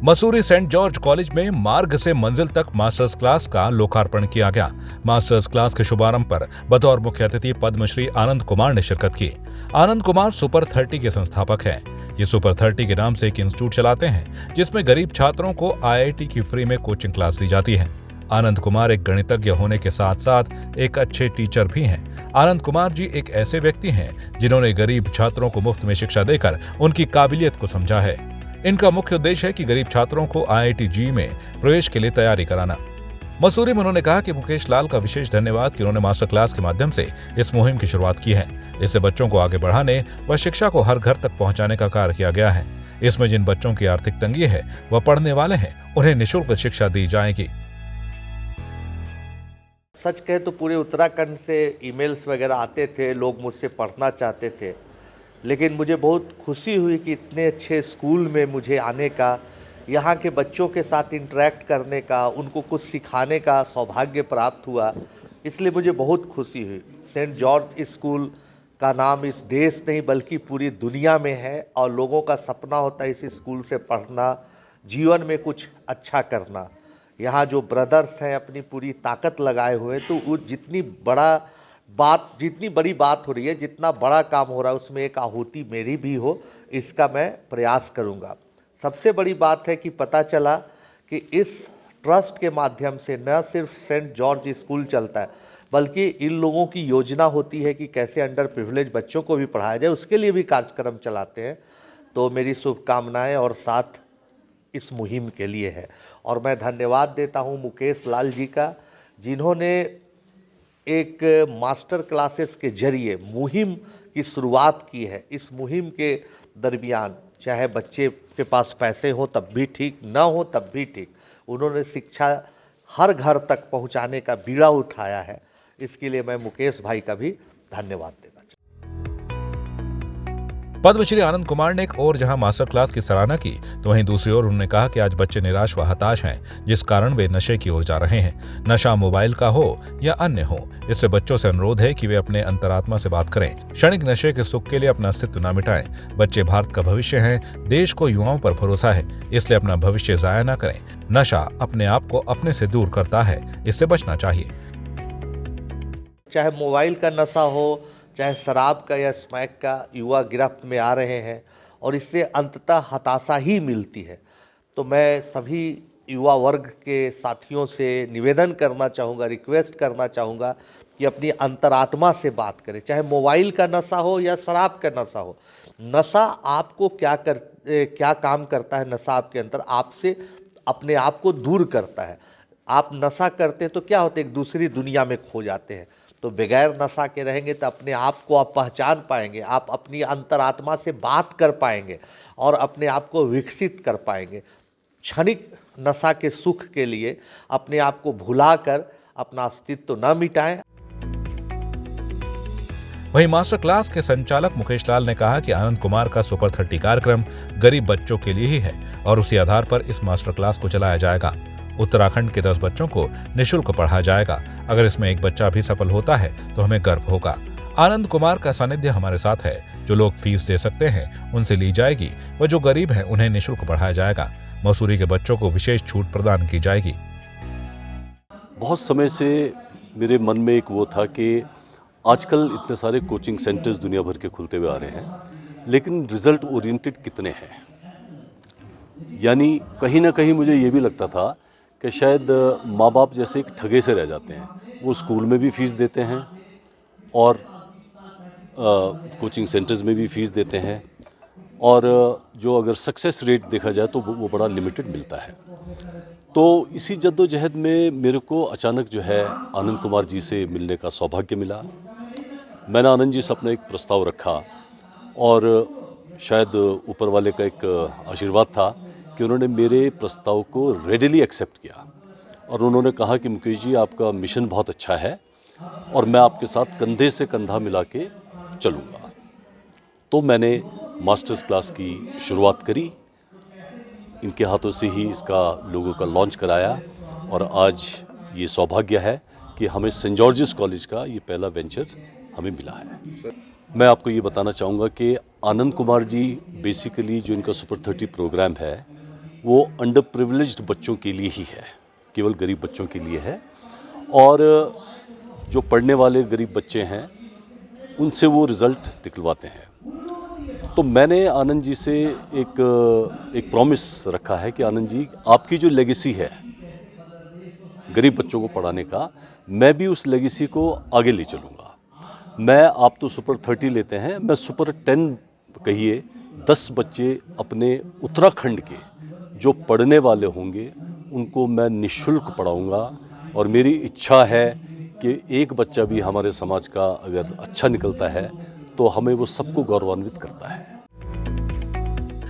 Mussoorie Saint George college में मार्ग से मंजिल तक मास्टर्स क्लास का लोकार्पण किया गया। मास्टर्स क्लास के शुभारंभ पर बतौर मुख्य अतिथि पद्मश्री आनंद कुमार ने शिरकत की। आनंद कुमार सुपर 30 के संस्थापक हैं। ये सुपर 30 के नाम से एक इंस्टीट्यूट चलाते हैं जिसमें गरीब छात्रों को IIT की फ्री में कोचिंग क्लास दी जाती है। आनंद कुमार एक गणितज्ञ होने के साथ साथ एक अच्छे टीचर भी हैं। आनंद कुमार जी एक ऐसे व्यक्ति हैं जिन्होंने गरीब छात्रों को मुफ्त में शिक्षा देकर उनकी काबिलियत को समझा है। इनका मुख्य उद्देश्य है कि गरीब छात्रों को IIT JEE में प्रवेश के लिए तैयारी कराना। मसूरी में उन्होंने कहा कि मुकेश लाल का विशेष धन्यवाद कि उन्होंने मास्टर क्लास के माध्यम से इस मुहिम की शुरुआत की है। इससे बच्चों को आगे बढ़ाने व शिक्षा को हर घर तक पहुंचाने का कार्य किया गया है। इसमें जिन बच्चों की आर्थिक तंगी है वह पढ़ने वाले हैं, उन्हें निःशुल्क शिक्षा दी जाएगी। सच कहे तो पूरे उत्तराखंड से ईमेल्स वगैरह आते थे, लोग मुझसे पढ़ना चाहते थे, लेकिन मुझे बहुत खुशी हुई कि इतने अच्छे स्कूल में मुझे आने का, यहाँ के बच्चों के साथ इंटरेक्ट करने का, उनको कुछ सिखाने का सौभाग्य प्राप्त हुआ। इसलिए मुझे बहुत खुशी हुई। सेंट जॉर्ज स्कूल का नाम इस देश नहीं बल्कि पूरी दुनिया में है और लोगों का सपना होता है इस स्कूल से पढ़ना, जीवन में कुछ अच्छा करना। यहाँ जो ब्रदर्स हैं अपनी पूरी ताकत लगाए हुए हैं, तो वो जितनी बड़ी बात हो रही है, जितना बड़ा काम हो रहा है, उसमें एक आहुति मेरी भी हो, इसका मैं प्रयास करूँगा। सबसे बड़ी बात है कि पता चला कि इस ट्रस्ट के माध्यम से न सिर्फ सेंट जॉर्ज स्कूल चलता है बल्कि इन लोगों की योजना होती है कि कैसे अंडर प्रिविलेज बच्चों को भी पढ़ाया जाए, उसके लिए भी कार्यक्रम चलाते हैं। तो मेरी शुभकामनाएं और साथ इस मुहिम के लिए है। और मैं धन्यवाद देता हूं मुकेश लाल जी का, जिन्होंने एक मास्टर क्लासेस के जरिए मुहिम की शुरुआत की है। इस मुहिम के दरमियान चाहे बच्चे के पास पैसे हो तब भी ठीक, ना हो तब भी ठीक, उन्होंने शिक्षा हर घर तक पहुंचाने का बीड़ा उठाया है। इसके लिए मैं मुकेश भाई का भी धन्यवाद देना चाहूँगा। पद्मश्री आनंद कुमार ने एक और जहां मास्टर क्लास की सराहना की, तो वहीं दूसरी ओर उन्होंने कहा कि आज बच्चे निराश व हताश हैं, जिस कारण वे नशे की ओर जा रहे हैं। नशा मोबाइल का हो या अन्य हो, इससे बच्चों से अनुरोध है कि वे अपने अंतरात्मा से बात करें। क्षणिक नशे के सुख के लिए अपना अस्तित्व न मिटाएं। बच्चे भारत का भविष्य हैं, देश को युवाओं पर भरोसा है, इसलिए अपना भविष्य जाया न करें। नशा अपने आप को अपने से दूर करता है, इससे बचना चाहिए। चाहे मोबाइल का नशा हो, चाहे शराब का या स्मैक का, युवा गिरफ्त में आ रहे हैं और इससे अंततः हताशा ही मिलती है। तो मैं सभी युवा वर्ग के साथियों से निवेदन करना चाहूँगा, रिक्वेस्ट करना चाहूँगा कि अपनी अंतरात्मा से बात करें। चाहे मोबाइल का नशा हो या शराब का नशा हो, नशा आपको क्या काम करता है, नशा आपके अंदर आपसे अपने आप को दूर करता है। आप नशा करते हैं तो क्या होता है, एक दूसरी दुनिया में खो जाते हैं। तो बगैर नशा के रहेंगे तो अपने आप को आप पहचान पाएंगे, आप अपनी अंतरात्मा से बात कर पाएंगे और अपने आप को विकसित कर पाएंगे। क्षणिक नशा के सुख के लिए अपने आप को भुलाकर अपना अस्तित्व न मिटाएं। वहीं मास्टर क्लास के संचालक मुकेश लाल ने कहा कि आनंद कुमार का सुपर 30 कार्यक्रम गरीब बच्चों के लिए ही है और उसी आधार पर इस मास्टर क्लास को चलाया जाएगा। उत्तराखंड के 10 बच्चों को निःशुल्क पढ़ाया जाएगा। अगर इसमें एक बच्चा भी सफल होता है तो हमें गर्व होगा। आनंद कुमार का सानिध्य हमारे साथ है। जो लोग फीस दे सकते हैं उनसे ली जाएगी व जो गरीब हैं उन्हें निःशुल्क पढ़ाया जाएगा। मसूरी के बच्चों को विशेष छूट प्रदान की जाएगी। बहुत समय से मेरे मन में एक वो था कि आजकल इतने सारे कोचिंग सेंटर्स दुनिया भर के खुलते हुए आ रहे हैं, लेकिन रिजल्ट ओरिएंटेड कितने हैं। यानी कहीं ना कहीं मुझे ये भी लगता था कि शायद माँ बाप जैसे एक ठगे से रह जाते हैं। वो स्कूल में भी फ़ीस देते हैं और कोचिंग सेंटर्स में भी फ़ीस देते हैं, और जो अगर सक्सेस रेट देखा जाए तो वो बड़ा लिमिटेड मिलता है। तो इसी जद्दोजहद में मेरे को अचानक जो है आनंद कुमार जी से मिलने का सौभाग्य मिला। मैंने आनंद जी से अपना एक प्रस्ताव रखा और शायद ऊपर वाले का एक आशीर्वाद था कि उन्होंने मेरे प्रस्ताव को रेडिली एक्सेप्ट किया और उन्होंने कहा कि मुकेश जी, आपका मिशन बहुत अच्छा है और मैं आपके साथ कंधे से कंधा मिला के चलूँगा। तो मैंने मास्टर्स क्लास की शुरुआत करी, इनके हाथों से ही इसका लोगों का लॉन्च कराया और आज ये सौभाग्य है कि हमें सेंट जॉर्जेस कॉलेज का ये पहला वेंचर हमें मिला है। मैं आपको ये बताना चाहूँगा कि आनंद कुमार जी बेसिकली जो इनका सुपर 30 प्रोग्राम है वो अंडर प्रिविलेज्ड बच्चों के लिए ही है, केवल गरीब बच्चों के लिए है। और जो पढ़ने वाले गरीब बच्चे हैं उनसे वो रिज़ल्ट निकलवाते हैं। तो मैंने आनंद जी से एक प्रॉमिस रखा है कि आनंद जी, आपकी जो लेगेसी है गरीब बच्चों को पढ़ाने का, मैं भी उस लेगेसी को आगे ले चलूँगा। मैं, आप तो सुपर 30 लेते हैं, मैं सुपर 10 कहिए 10 बच्चे अपने उत्तराखंड के जो पढ़ने वाले होंगे उनको मैं निःशुल्क पढ़ाऊँगा। और मेरी इच्छा है कि एक बच्चा भी हमारे समाज का अगर अच्छा निकलता है तो हमें वो सबको गौरवान्वित करता है।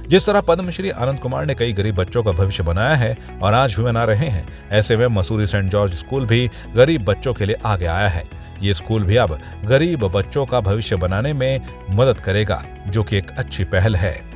जिस तरह पद्मश्री आनंद कुमार ने कई गरीब बच्चों का भविष्य बनाया है और आज भी बना रहे हैं, ऐसे में मसूरी सेंट जॉर्ज स्कूल भी गरीब बच्चों के लिए आगे आया है। ये स्कूल भी अब गरीब बच्चों का भविष्य बनाने में मदद करेगा, जो कि एक अच्छी पहल है।